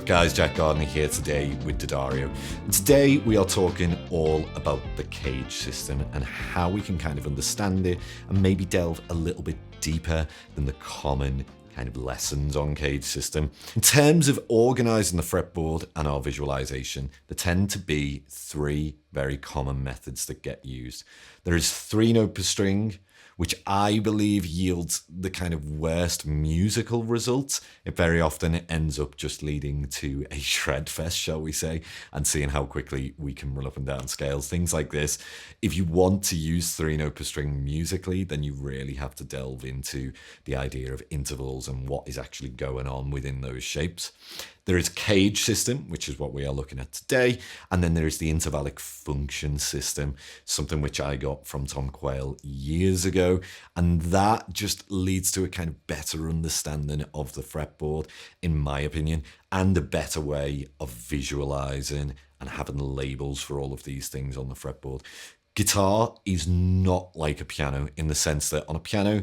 up guys, Jack Gardner here today with D'Addario. And today we are talking all about the cage system and how we can kind of understand it and maybe delve a little bit deeper than the common kind of lessons on cage system. In terms of organizing the fretboard and our visualization, there tend to be three very common methods that get used. There is 3 note per string, which I believe yields the kind of worst musical results. It very often ends up just leading to a shred fest, shall we say, and seeing how quickly we can run up and down scales, things like this. If you want to use 3 note per string musically, then you really have to delve into the idea of intervals and what is actually going on within those shapes. There is cage system, which is what we are looking at today. And then there is the intervallic function system, something which I got from Tom Quayle years ago. And that just leads to a kind of better understanding of the fretboard, in my opinion, and a better way of visualizing and having labels for all of these things on the fretboard. Guitar is not like a piano in the sense that on a piano,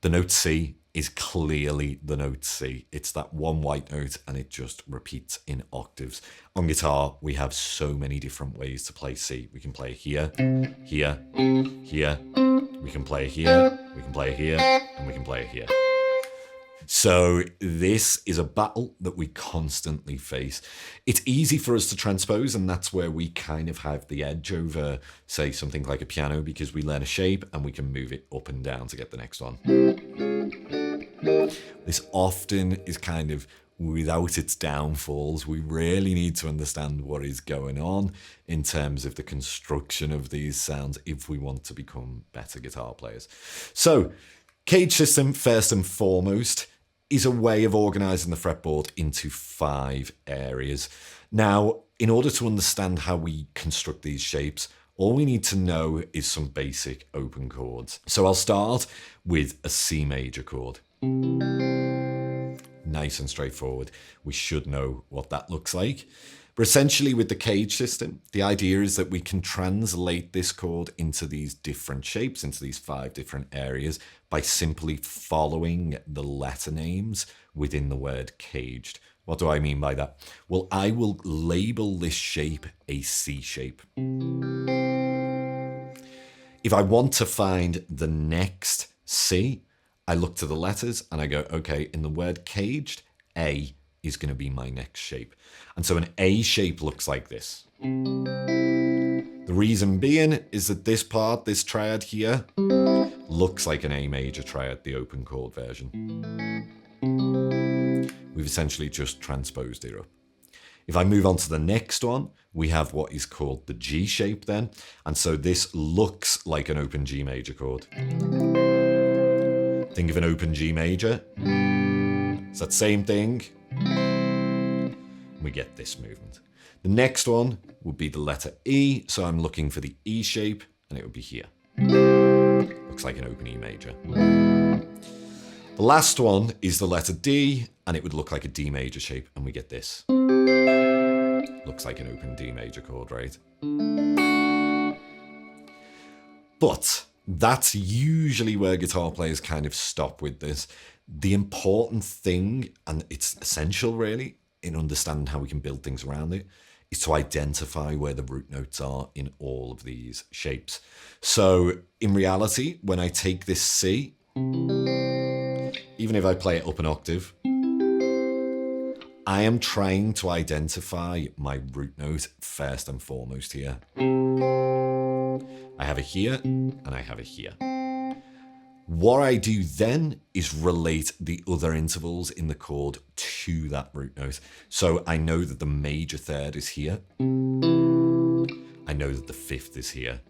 the note C is clearly the note C. It's that one white note and it just repeats in octaves. On guitar, we have so many different ways to play C. We can play here, here, here. We can play here, we can play here, and we can play here. So this is a battle that we constantly face. It's easy for us to transpose, and that's where we kind of have the edge over, say, something like a piano, because we learn a shape and we can move it up and down to get the next one. This often is kind of without its downfalls. We really need to understand what is going on in terms of the construction of these sounds if we want to become better guitar players. So, cage system, first and foremost, is a way of organizing the fretboard into 5 areas. Now, in order to understand how we construct these shapes, all we need to know is some basic open chords. So I'll start with a C major chord. Nice and straightforward. We should know what that looks like. But essentially with the cage system, the idea is that we can translate this chord into these different shapes, into these 5 different areas, by simply following the letter names within the word caged. What do I mean by that? Well, I will label this shape a C shape. If I want to find the next C, I look to the letters and I go, okay, in the word caged, A is going to be my next shape. And so an A shape looks like this. The reason being is that this part, this triad here, looks like an A major triad, the open chord version. We've essentially just transposed it up. If I move on to the next one, we have what is called the G shape then. And so this looks like an open G major chord. Think of an open G major. It's that same thing. We get this movement. The next one would be the letter E. So I'm looking for the E shape and it would be here. Looks like an open E major. The last one is the letter D and it would look like a D major shape and we get this. Looks like an open D major chord, right? But that's usually where guitar players kind of stop with this. The important thing, and it's essential really, in understanding how we can build things around it, is to identify where the root notes are in all of these shapes. So in reality, when I take this C, even if I play it up an octave, I am trying to identify my root note first and foremost here. I have it here and I have it here. What I do then is relate the other intervals in the chord to that root note. So I know that the major third is here. I know that the 5th is here.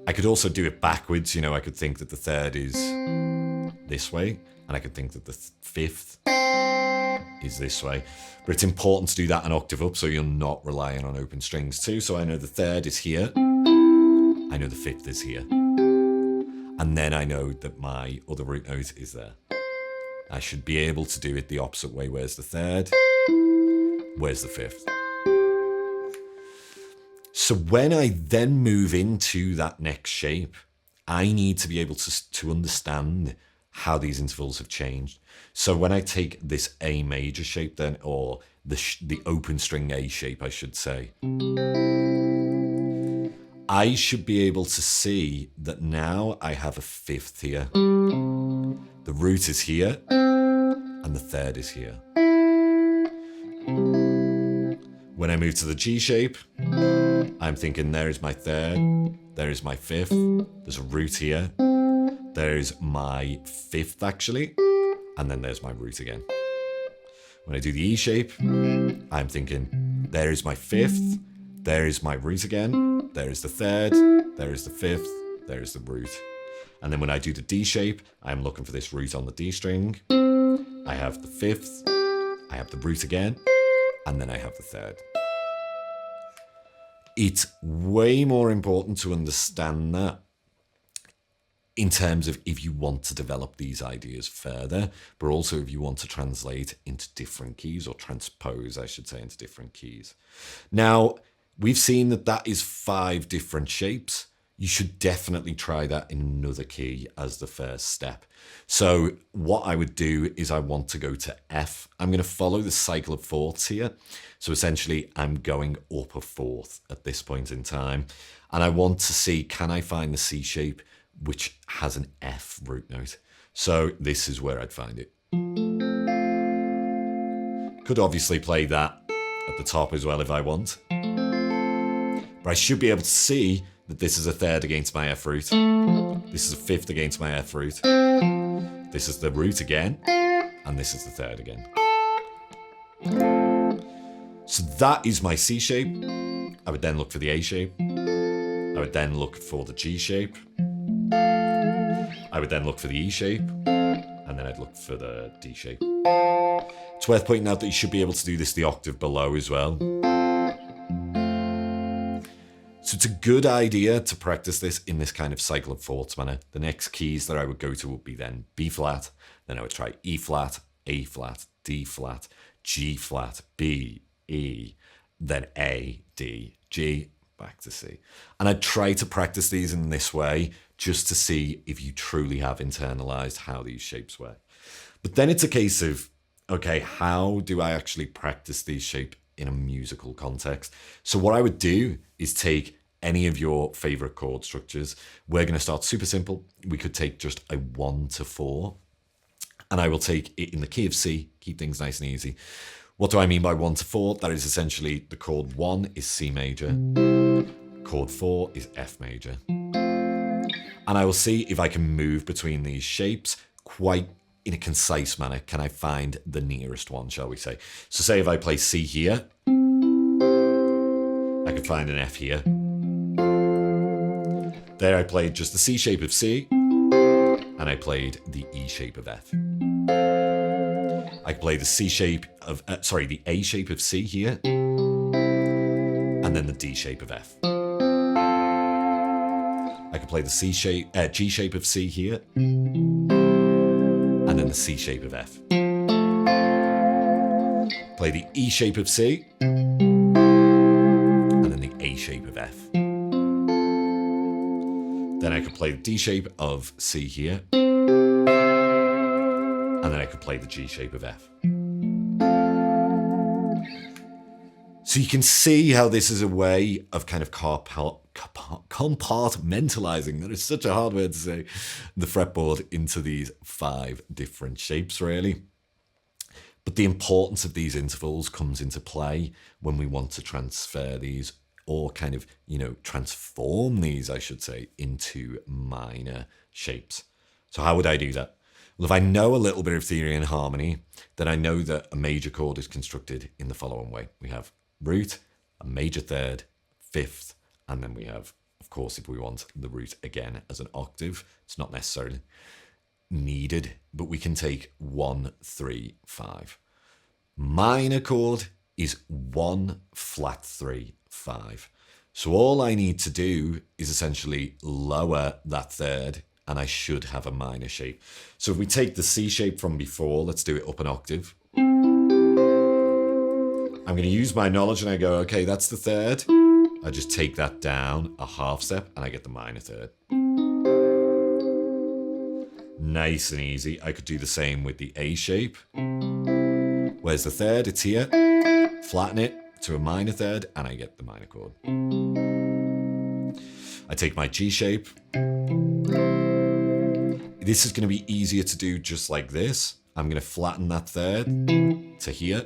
I could also do it backwards. You know, I could think that the 3rd is this way and I could think that the 5th is this way. But it's important to do that an octave up so you're not relying on open strings too. So I know the 3rd is here. I know the 5th is here. And then I know that my other root note is there. I should be able to do it the opposite way. Where's the 3rd? Where's the 5th? So when I then move into that next shape, I need to be able to understand how these intervals have changed. So when I take this A major shape then, or the open string A shape, I should say, I should be able to see that now I have a fifth here. The root is here, and the third is here. When I move to the G shape, I'm thinking there is my third, there is my fifth, there's a root here, there's my fifth actually, and then there's my root again. When I do the E shape, I'm thinking there is my fifth, there is my root again, there is the third, there is the fifth, there is the root. And then when I do the D shape, I'm looking for this root on the D string. I have the fifth, I have the root again, and then I have the third. It's way more important to understand that in terms of if you want to develop these ideas further, but also if you want to translate into different keys, or transpose, I should say, into different keys. Now, we've seen that that is 5 different shapes. You should definitely try that in another key as the first step. So what I would do is I want to go to F. I'm going to follow the cycle of fourths here. So essentially I'm going up a fourth at this point in time. And I want to see, can I find the C shape which has an F root note? So this is where I'd find it. Could obviously play that at the top as well if I want. But I should be able to see that this is a third against my F root. This is a fifth against my F root. This is the root again. And this is the third again. So that is my C shape. I would then look for the A shape. I would then look for the G shape. I would then look for the E shape. And then I'd look for the D shape. It's worth pointing out that you should be able to do this the octave below as well. So it's a good idea to practice this in this kind of cycle of fourths manner. The next keys that I would go to would be then B flat, then I would try E flat, A flat, D flat, G flat, B, E, then A, D, G, back to C. And I'd try to practice these in this way just to see if you truly have internalized how these shapes work. But then it's a case of, okay, how do I actually practice these shapes in a musical context? So what I would do is take any of your favorite chord structures. We're going to start super simple. We could take just a 1 to 4, and I will take it in the key of C, keep things nice and easy. What do I mean by 1 to 4? That is essentially the chord 1 is C major, chord 4 is F major. And I will see if I can move between these shapes quite in a concise manner. Can I find the nearest one, shall we say? So say if I play C here, I could find an F here. There I played just the C shape of C, and I played the E shape of F. I could play the C shape of, the A shape of C here, and then the D shape of F. I could play the G shape of C here, and then the C shape of F. Play the E shape of C, and then the A shape of F. Then I could play the D shape of C here, and then I could play the G shape of F. So you can see how this is a way of kind of compartmentalizing, that is such a hard word to say, the fretboard into these 5 different shapes, really. But the importance of these intervals comes into play when we want to transfer these, or kind of, transform these, I should say, into minor shapes. So how would I do that? Well, if I know a little bit of theory and harmony, then I know that a major chord is constructed in the following way. We have root, a major third, fifth, and then we have, of course, if we want the root again as an octave, it's not necessarily needed, but we can take 1, 3, 5. Minor chord is 1 flat 3, 5. So all I need to do is essentially lower that third, and I should have a minor shape. So if we take the C shape from before, let's do it up an octave. I'm going to use my knowledge and I go, okay, that's the third. I just take that down a half step and I get the minor third. Nice and easy. I could do the same with the A shape. Where's the third? It's here. Flatten it to a minor third, and I get the minor chord. I take my G shape. This is going to be easier to do just like this. I'm going to flatten that third to here.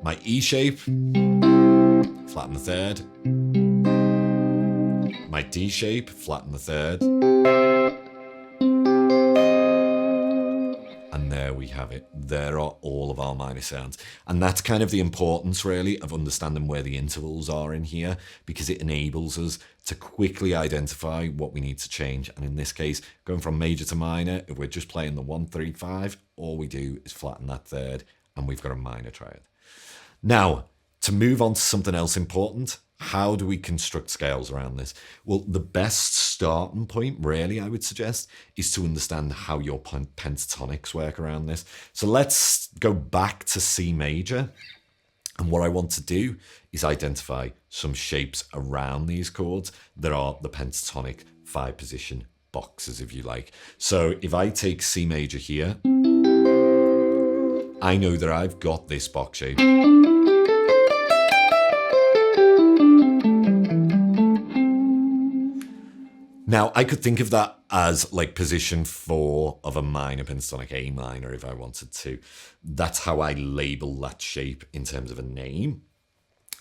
My E shape, flatten the third. My D shape, flatten the third. And there we have it. There are all of our minor sounds. And that's kind of the importance, really, of understanding where the intervals are in here, because it enables us to quickly identify what we need to change. And in this case, going from major to minor, if we're just playing the 1, 3, 5, all we do is flatten that third, and we've got a minor triad. Now, to move on to something else important, how do we construct scales around this? Well, the best starting point, really, I would suggest, is to understand how your pentatonics work around this. So let's go back to C major. And what I want to do is identify some shapes around these chords that are the pentatonic 5-position boxes, if you like. So if I take C major here, I know that I've got this box shape. Now, I could think of that as like position 4 of a minor pentatonic A minor if I wanted to. That's how I label that shape in terms of a name.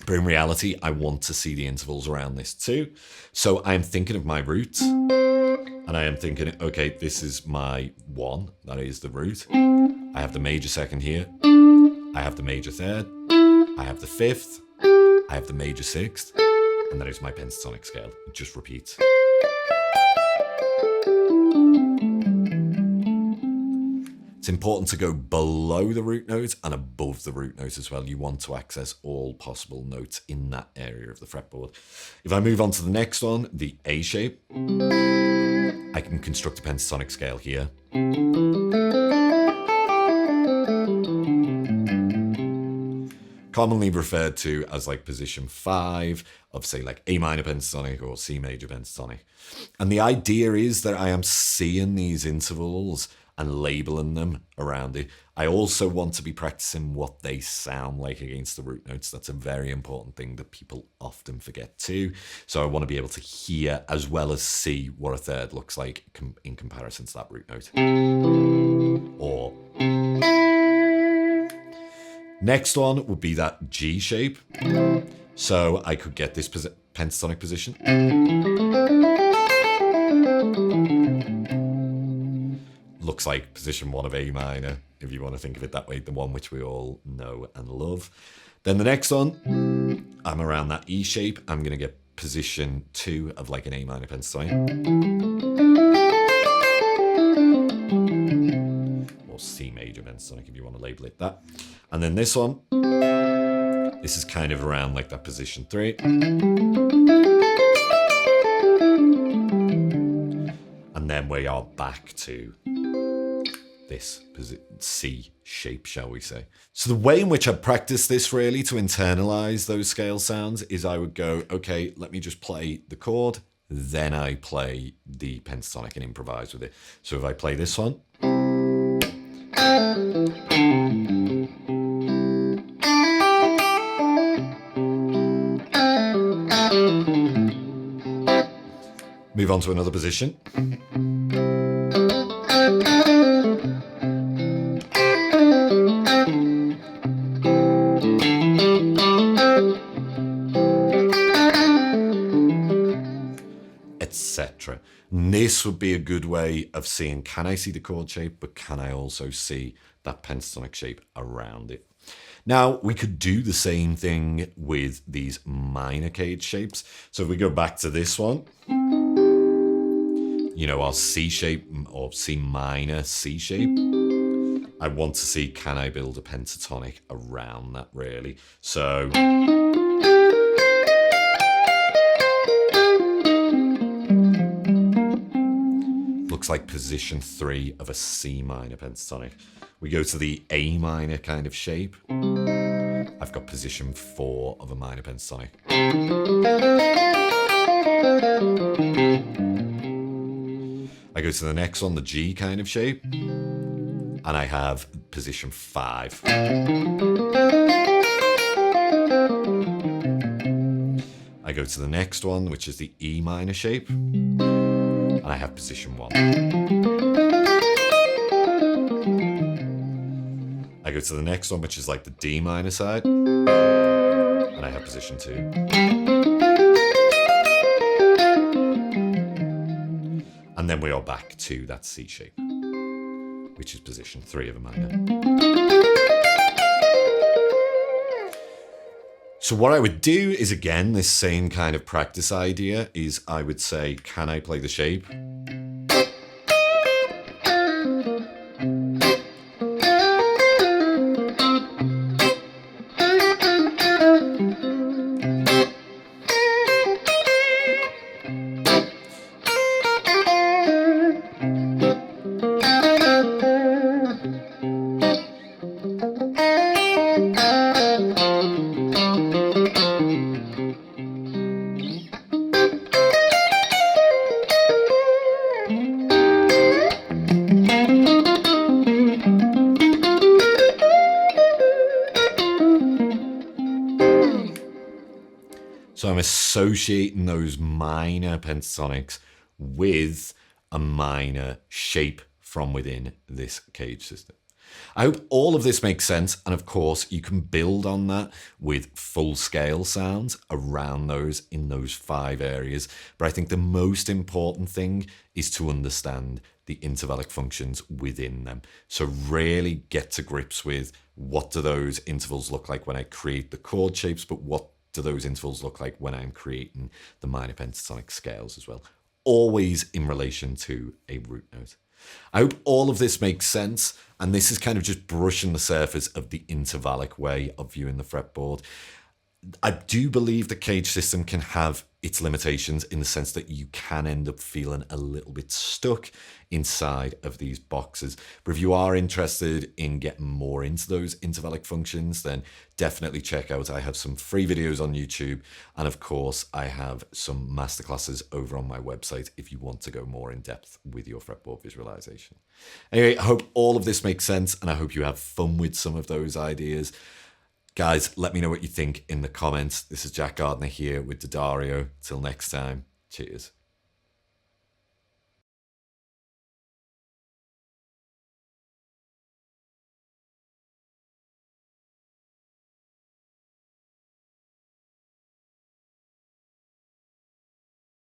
But in reality, I want to see the intervals around this too. So I'm thinking of my root. And I am thinking, okay, this is my 1. That is the root. I have the major second here. I have the major third. I have the 5th. I have the major 6th. And that is my pentatonic scale. It just repeats. It's important to go below the root note and above the root note as well. You want to access all possible notes in that area of the fretboard. If I move on to the next one, the A shape, I can construct a pentatonic scale here. Commonly referred to as like position 5 of, say, like A minor pentatonic or C major pentatonic. And the idea is that I am seeing these intervals and labeling them around it. I also want to be practicing what they sound like against the root notes. That's a very important thing that people often forget too. So I want to be able to hear as well as see what a third looks like in comparison to that root note. Or next one would be that G shape. So I could get this pentatonic position. Looks like position 1 of A minor, if you want to think of it that way, the one which we all know and love. Then the next one, I'm around that E shape. I'm going to get position 2 of like an A minor pentatonic. Or C major pentatonic, if you want to label it that. And then this one, this is kind of around like that position 3. And then we are back to this C shape, shall we say. So the way in which I practice this really to internalize those scale sounds is I would go, okay, let me just play the chord, then I play the pentatonic and improvise with it. So if I play this one. Move on to another position. Etc. This would be a good way of seeing, can I see the chord shape, but can I also see that pentatonic shape around it? Now, we could do the same thing with these minor cage shapes. So if we go back to this one, you know, our C shape or C minor C shape, I want to see, can I build a pentatonic around that really? So looks like position 3 of a C minor pentatonic. We go to the A minor kind of shape. I've got position 4 of a minor pentatonic. I go to the next one, the G kind of shape, and I have position 5. I go to the next one, which is the E minor shape, and I have position 1. I go to the next one, which is like the D minor side, and I have position 2. And then we are back to that C shape, which is position 3 of a minor. So what I would do is, again, this same kind of practice idea is I would say, can I play the shape? So I'm associating those minor pentatonics with a minor shape from within this cage system. I hope all of this makes sense, and of course you can build on that with full scale sounds around those in those 5 areas. But I think the most important thing is to understand the intervallic functions within them. So really get to grips with, what do those intervals look like when I create the chord shapes, but what do those intervals look like when I'm creating the minor pentatonic scales as well, always in relation to a root note. I hope all of this makes sense, and this is kind of just brushing the surface of the intervallic way of viewing the fretboard. I do believe the cage system can have its limitations in the sense that you can end up feeling a little bit stuck inside of these boxes. But if you are interested in getting more into those intervallic functions, then definitely check out. I have some free videos on YouTube, and of course I have some masterclasses over on my website if you want to go more in depth with your fretboard visualization. Anyway, I hope all of this makes sense, and I hope you have fun with some of those ideas. Guys, let me know what you think in the comments. This is Jack Gardner here with D'Addario. Till next time, cheers.